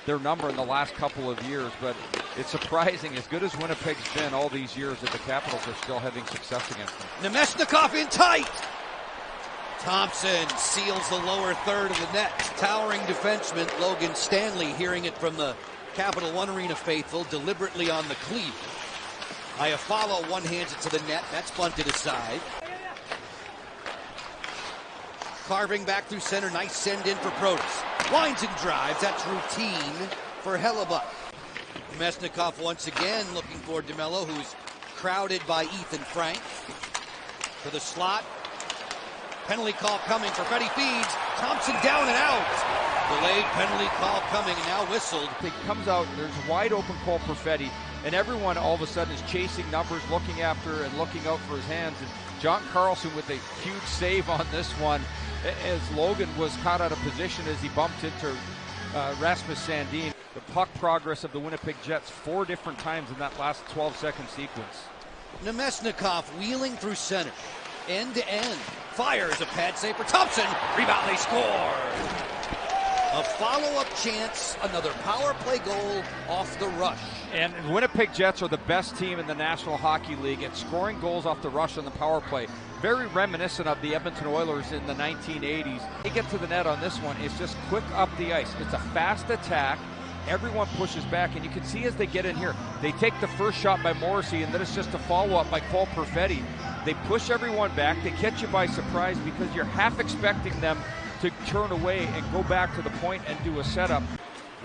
their number in the last couple of years, but it's surprising, as good as Winnipeg's been all these years, that the Capitals are still having success against them. Nemesnikov in tight. Thompson seals the lower third of the net. Towering defenseman Logan Stanley, hearing it from the Capital One Arena faithful, deliberately on the cleat. Iafallo one-hands it to the net. That's bunted aside. Carving back through center. Nice send in for Protas. Winds and drives. That's routine for Hellebuyck. Nemesnikov once again looking for DeMello, who's crowded by Ethan Frank. To the slot. Penalty call coming. Perfetti feeds. Thompson down and out. Delayed penalty call coming and now whistled. It comes out, there's a wide open Cole Perfetti, and everyone all of a sudden is chasing numbers, looking after and looking out for his hands. And John Carlson with a huge save on this one, as Logan was caught out of position as he bumped into Rasmus Sandin. The puck progress of the Winnipeg Jets 4 different times in that last 12-second sequence. Nemesnikov wheeling through center, end to end. Fires a pad save for Thompson. Rebound, they score. A follow-up chance, another power play goal off the rush. And Winnipeg Jets are the best team in the National Hockey League at scoring goals off the rush on the power play. Very reminiscent of the Edmonton Oilers in the 1980s. They get to the net on this one. It's just quick up the ice. It's a fast attack. Everyone pushes back, and you can see as they get in here, they take the first shot by Morrissey, and then it's just a follow-up by Cole Perfetti. They push everyone back. They catch you by surprise because you're half expecting them to turn away and go back to the point and do a setup.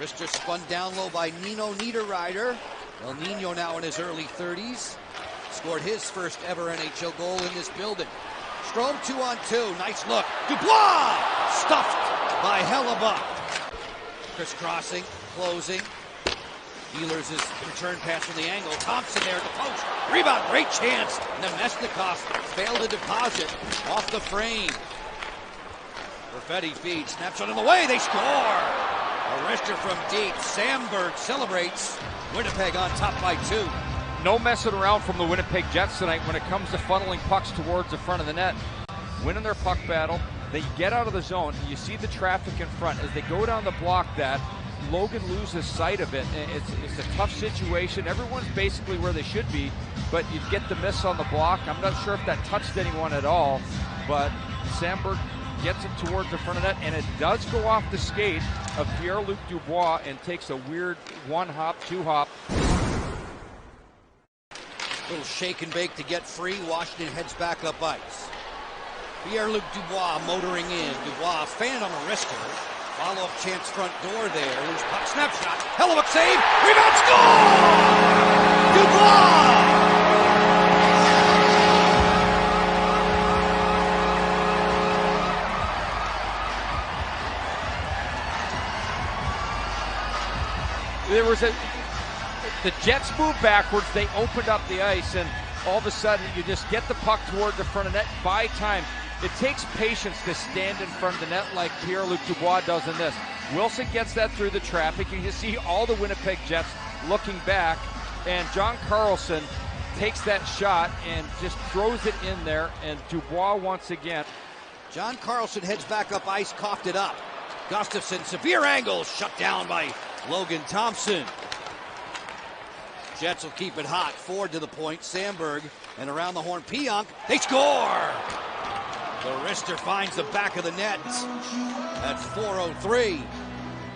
Rister spun down low by Nino Niederreiter. El Nino now in his early 30s. Scored his first ever NHL goal in this building. Strome 2-on-2. Nice look. Dubois! Stuffed by Hellebuyck. Crisscrossing, closing. Ehlers' his return pass from the angle. Thompson there at the post. Rebound, great chance. Nemesnikov failed to deposit off the frame. Perfetti feeds, snaps on in the way, they score! A Rister from deep. Samberg celebrates. Winnipeg on top by 2. No messing around from the Winnipeg Jets tonight when it comes to funneling pucks towards the front of the net. Winning their puck battle. They get out of the zone, and you see the traffic in front. As they go down the block, that Logan loses sight of it. It's a tough situation. Everyone's basically where they should be, but you get the miss on the block. I'm not sure if that touched anyone at all, but Samberg gets it towards the front of net, and it does go off the skate of Pierre-Luc Dubois and takes a weird 1-hop, 2-hop. Little shake and bake to get free. Washington heads back up ice. Pierre-Luc Dubois motoring in. Dubois fan on a wrister. Follow-up chance front door there. Loose puck, snapshot. Hellebuyck save. Rebound, score! Dubois! There was the Jets moved backwards. They opened up the ice, and all of a sudden you just get the puck toward the front of the net. Buy time. It takes patience to stand in front of the net like Pierre-Luc Dubois does in this. Wilson gets that through the traffic. You can see all the Winnipeg Jets looking back, and John Carlson takes that shot and just throws it in there, and Dubois once again. John Carlson heads back up ice, coughed it up. Gustafsson, severe angle, shut down by Logan Thompson. Jets will keep it hot. Ford to the point. Samberg, and around the horn, Pionk. They score! The wrister finds the back of the net. That's 4:03.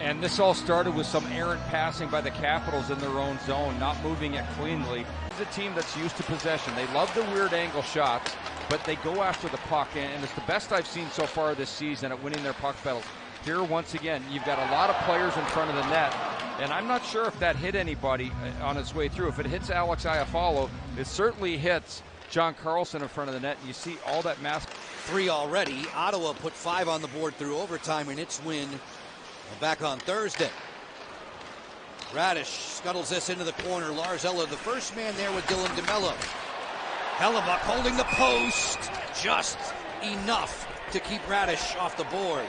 And this all started with some errant passing by the Capitals in their own zone, not moving it cleanly. It's a team that's used to possession. They love the weird angle shots, but they go after the puck, and it's the best I've seen so far this season at winning their puck battles. Here, once again, you've got a lot of players in front of the net, and I'm not sure if that hit anybody on its way through. If it hits Alex Iafallo, it certainly hits John Carlson in front of the net, and you see all that mass. 3 already. Ottawa put 5 on the board through overtime in its win back on Thursday. Radish scuttles this into the corner. Lars Eller, the first man there with Dylan DeMello. Hellebuyck holding the post, just enough to keep Radish off the board.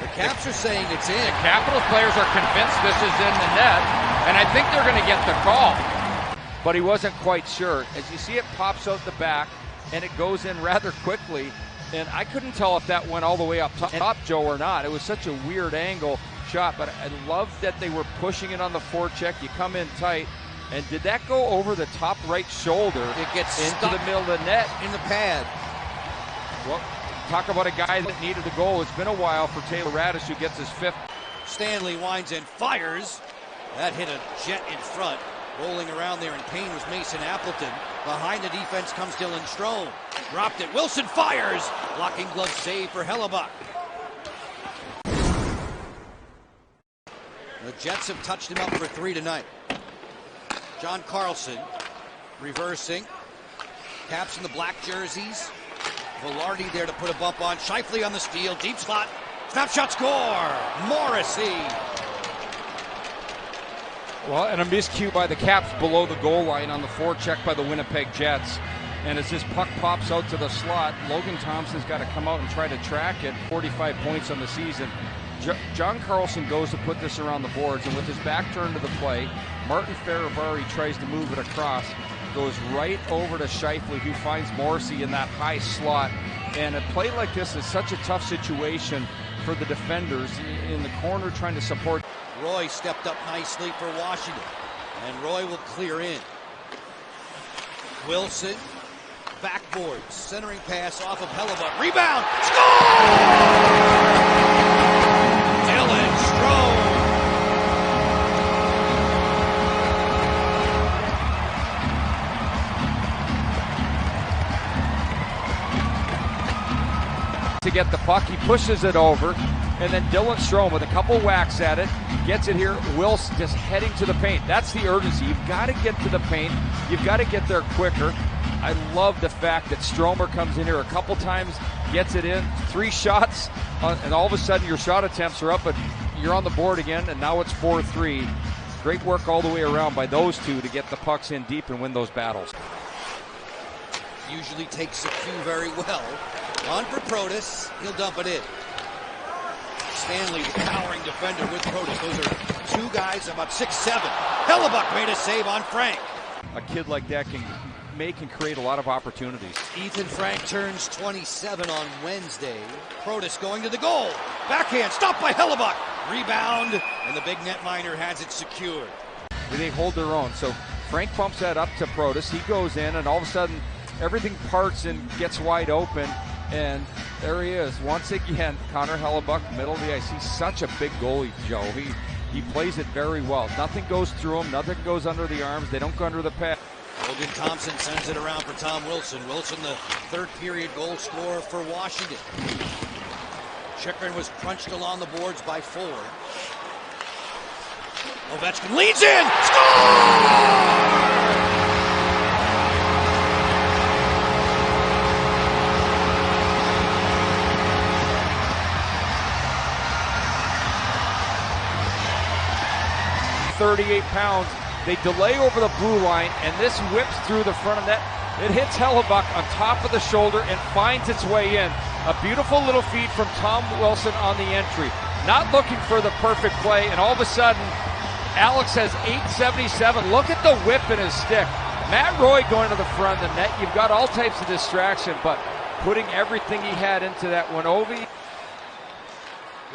The Caps are saying it's in. The Capitals players are convinced this is in the net, and I think they're going to get the call. But he wasn't quite sure. As you see, it pops out the back, and it goes in rather quickly. And I couldn't tell if that went all the way up top, Joe, or not. It was such a weird angle. shot, but I love that they were pushing it on the forecheck. You come in tight, and did that go over the top right shoulder? It gets into the middle of the net. In the pad. Well, talk about a guy that needed a goal. It's been a while for Taylor Raddysh, who gets his 5th. Stanley winds and fires. That hit a jet in front. Rolling around there in pain was Mason Appleton. Behind the defense comes Dylan Strome. Dropped it. Wilson fires. Blocking glove save for Hellebuck. The Jets have touched him up for 3 tonight. John Carlson reversing. Caps in the black jerseys. Velarde there to put a bump on. Scheifele on the steal. Deep slot. Snapshot score. Morrissey. Well, and a miscue by the Caps below the goal line on the forecheck by the Winnipeg Jets. And as this puck pops out to the slot, Logan Thompson's got to come out and try to track it. 45 points on the season. John Carlson goes to put this around the boards, and with his back turned to the play, Martin Faravari tries to move it across. Goes right over to Scheifele, who finds Morrissey in that high slot. And a play like this is such a tough situation for the defenders in the corner trying to support. Roy stepped up nicely for Washington, and Roy will clear in. Wilson, backboard, centering pass off of Hellebuck. Rebound, score! Dylan Strome. To get the puck, he pushes it over, and then Dylan Strome with a couple whacks at it, gets it here. Wilson just heading to the paint. That's the urgency. You've got to get to the paint. You've got to get there quicker. I love the fact that Stromer comes in here a couple times, gets it in, 3 shots, and all of a sudden your shot attempts are up, but you're on the board again, and now it's 4-3. Great work all the way around by those two to get the pucks in deep and win those battles. Usually takes the cue very well. On for Protas, he'll dump it in. Stanley, the towering defender with Protas. Those are 2 guys about 6'7". Hellebuck made a save on Frank. A kid like that can make and create a lot of opportunities. Ethan Frank turns 27 on Wednesday. Protas going to the goal. Backhand, stopped by Hellebuck. Rebound, and the big netminder has it secured. They hold their own. So Frank bumps that up to Protas. He goes in, and all of a sudden, everything parts and gets wide open. And there he is. Once again, Connor Hellebuck, middle of the ice. He's such a big goalie, Joe. He plays it very well. Nothing goes through him. Nothing goes under the arms. They don't go under the pad. Logan Thompson sends it around for Tom Wilson. Wilson, the 3rd period goal scorer for Washington. Chychrun was crunched along the boards by Ford. Ovechkin leads in. Score! .38 pounds. They delay over the blue line, and this whips through the front of net. It hits Hellebuck on top of the shoulder and finds its way in. A beautiful little feed from Tom Wilson on the entry. Not looking for the perfect play, and all of a sudden, Alex has 877. Look at the whip in his stick. Matt Roy going to the front of the net. You've got all types of distraction, but putting everything he had into that one. Ovi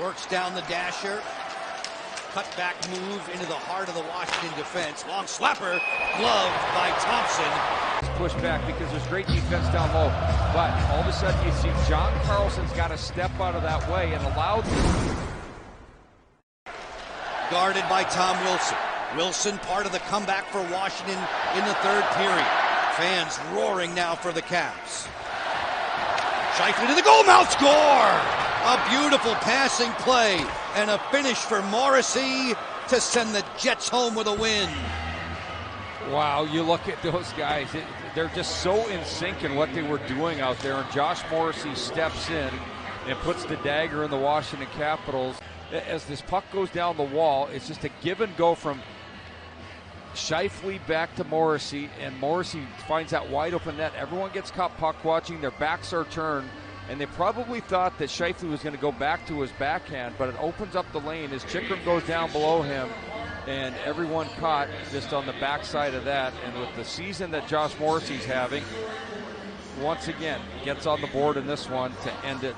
works down the dasher. Cut back move into the heart of the Washington defense. Long slapper, gloved by Thompson. Push back because there's great defense down low. But all of a sudden you see John Carlson's got to step out of that way and allow them. Guarded by Tom Wilson. Wilson part of the comeback for Washington in the 3rd period. Fans roaring now for the Caps. Scheifele to the goal mouth, score! A beautiful passing play and a finish for Morrissey to send the Jets home with a win. Wow, you look at those guys. They're just so in sync in what they were doing out there. And Josh Morrissey steps in and puts the dagger in the Washington Capitals. As this puck goes down the wall, it's just a give and go from Scheifele back to Morrissey. And Morrissey finds that wide open net. Everyone gets caught puck watching. Their backs are turned. And they probably thought that Scheifele was going to go back to his backhand, but it opens up the lane as Chychrun goes down below him, and everyone caught just on the backside of that. And with the season that Josh Morrissey's having, once again, gets on the board in this one to end it.